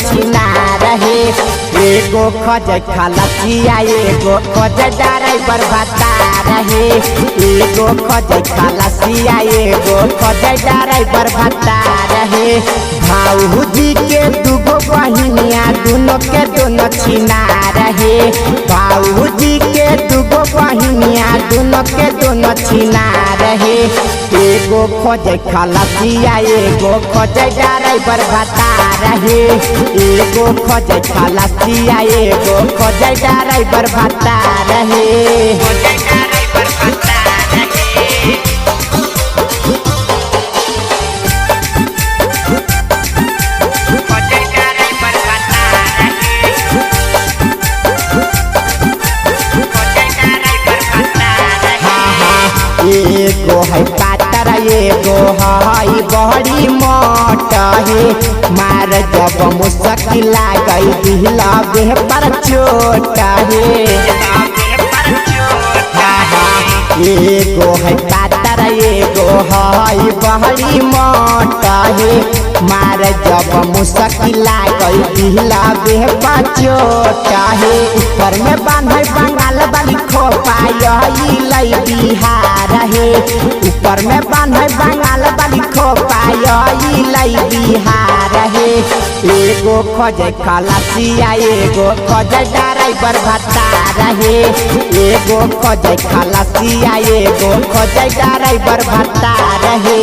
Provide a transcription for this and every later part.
छिना रहे। एगो खोजे खलसिया एगो खोजे ड्राइवर भत्ता रहे। एगो खोजे खलसिया एगो खोजे ड्राइवर भत्ता रहे। भाऊजी के दुगो बहिनिया दोनों के दोनों छिना रहे। भाऊजी के दुगो बहिनिया दोनों के दोनों छिना रहे। एगो खोजे खलसिया एगो खोजे ड्राइवर भत्ता रहे। एगो खोजे खलसिया एगो खोजे ड्राइवर भत्ता रहे। एगो है पातर एगो है बड़ी मोट है। मार जब मुश्किल गई दिला देह पर चोट है। एगो है पातर एगो है बड़ी मोट है। मार जब मुश्किल गई दिला देह पर चोट है। ऊपर में बांधे बंगाल वाली खोपा लई बिहार है। ऊपर में बांधे बंगाल वाली खोपा लई बिहार है। एगो खोजे खलसिया एगो खोजे ड्राइवर भत्ता रहे। एगो खोजे खलसिया एगो खोजे ड्राइवर भत्ता रहे।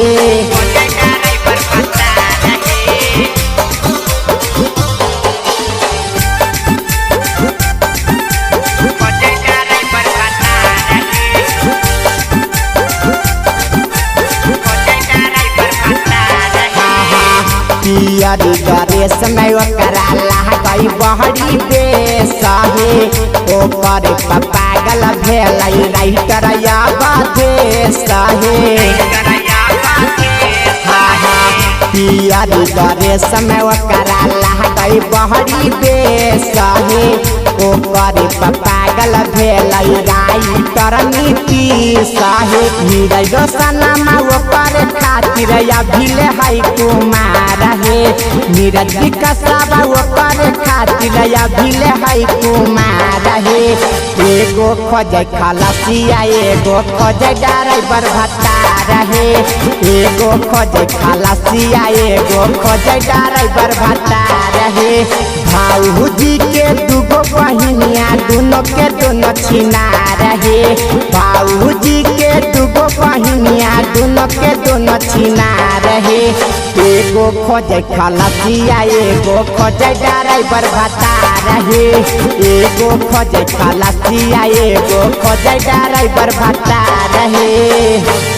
पियरी गरेश में ओकरा लागई बहरी बेस है। ओकर पागल भेल राइटर देश है। पियरी गरेश में ओकरा लागई बहरी बेस है। ओकर पागल भेल राइटर नीतीश है। नीरज सनमा ओकर खातिर अभिले है कुमार है। नीरज विकासवा ओकर खातिर अभिले है कुमार है। एगो खोजे खलसिया एगो खोजे ड्राइवर भत्ता रहे। एगो खोजे खलसिया एगो खोजे ड्राइवर भत्ता रहे। भाऊजी के दुगो बहिनिया दोनों के दोनों छिना रहे। भाऊजी के दुगो बहिनिया दोनों के दोनों छिना रहे। एगो खोजे खलसिया एगो खोजे ड्राइवर भत्ता रहे। एगो खोजे खलसिया एगो खोजे ड्राइवर भत्ता रहे।